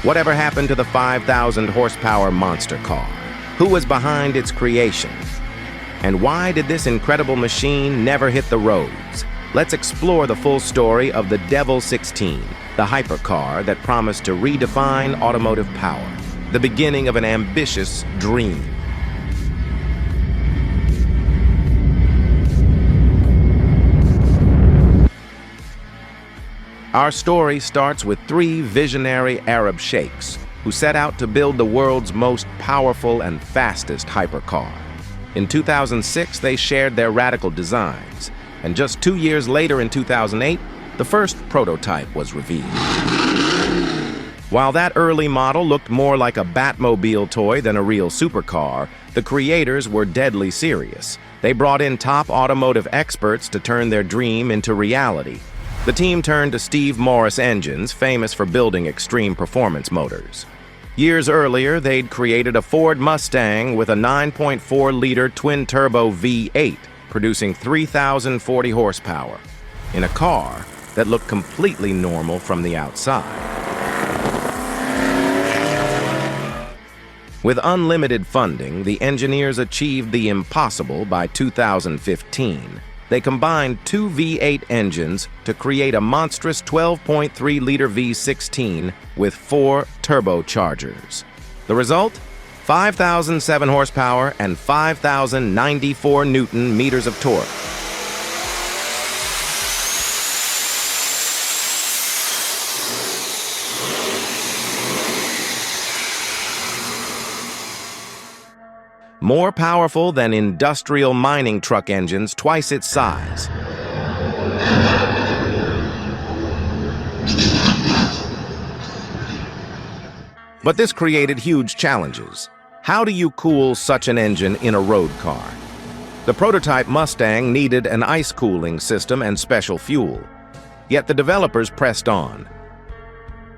Whatever happened to the 5,000 horsepower monster car? Who was behind its creation? And why did this incredible machine never hit the roads? Let's explore the full story of the Devel 16, the hypercar that promised to redefine automotive power, the beginning of an ambitious dream. Our story starts with three visionary Arab sheikhs who set out to build the world's most powerful and fastest hypercar. In 2006, they shared their radical designs, and just 2 years later, in 2008, the first prototype was revealed. While that early model looked more like a Batmobile toy than a real supercar, the creators were deadly serious. They brought in top automotive experts to turn their dream into reality. The team turned to Steve Morris engines, famous for building extreme performance motors. Years earlier, they'd created a Ford Mustang with a 9.4-liter twin-turbo V8, producing 3,040 horsepower, in a car that looked completely normal from the outside. With unlimited funding, the engineers achieved the impossible by 2015. They combined two V8 engines to create a monstrous 12.3-liter V16 with 4 turbochargers. The result? 5,007 horsepower and 5,094 Newton-meters of torque. More powerful than industrial mining truck engines, twice its size. But this created huge challenges. How do you cool such an engine in a road car? The prototype Mustang needed an ice cooling system and special fuel. Yet the developers pressed on.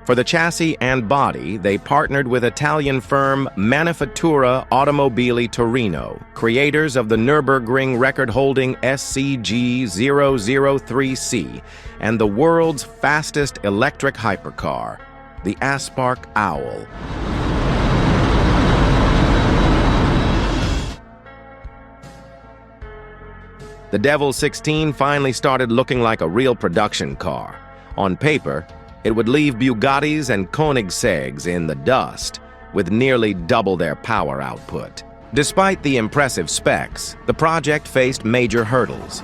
For the chassis and body, they partnered with Italian firm Manifattura Automobili Torino, creators of the Nürburgring record-holding SCG-003C and the world's fastest electric hypercar, the Aspark Owl. The Devel 16 finally started looking like a real production car. On paper, it would leave Bugattis and Koenigsegg's in the dust, with nearly double their power output. Despite the impressive specs, the project faced major hurdles.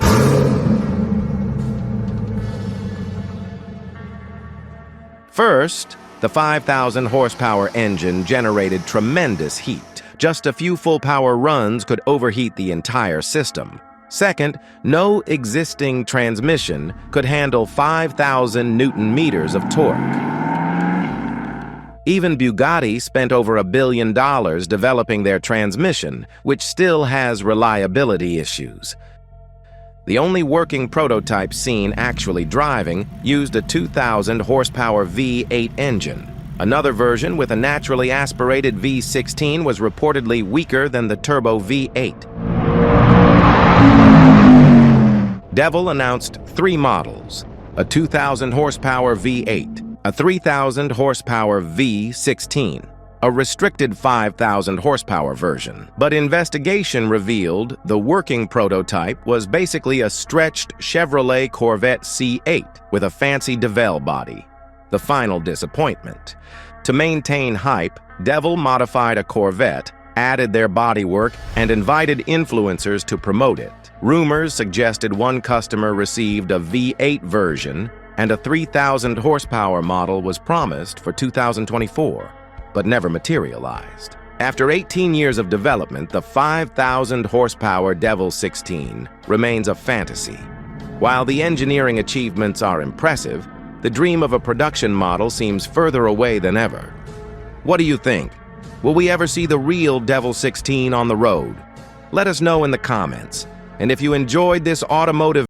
First, the 5,000 horsepower engine generated tremendous heat. Just a few full-power runs could overheat the entire system. Second, no existing transmission could handle 5,000 Newton-meters of torque. Even Bugatti spent over $1 billion developing their transmission, which still has reliability issues. The only working prototype seen actually driving used a 2,000 horsepower V8 engine. Another version with a naturally aspirated V16 was reportedly weaker than the turbo V8. Devel announced 3 models: a 2,000 horsepower V8, a 3,000 horsepower V16, a restricted 5,000 horsepower version. But investigation revealed the working prototype was basically a stretched Chevrolet Corvette C8 with a fancy Devel body. The final disappointment. To maintain hype, Devel modified a Corvette, added their bodywork, and invited influencers to promote it. Rumors suggested one customer received a V8 version, and a 3,000 horsepower model was promised for 2024, but never materialized. After 18 years of development, the 5,000 horsepower Devel 16 remains a fantasy. While the engineering achievements are impressive, the dream of a production model seems further away than ever. What do you think? Will we ever see the real Devel 16 on the road? Let us know in the comments. And if you enjoyed this automotive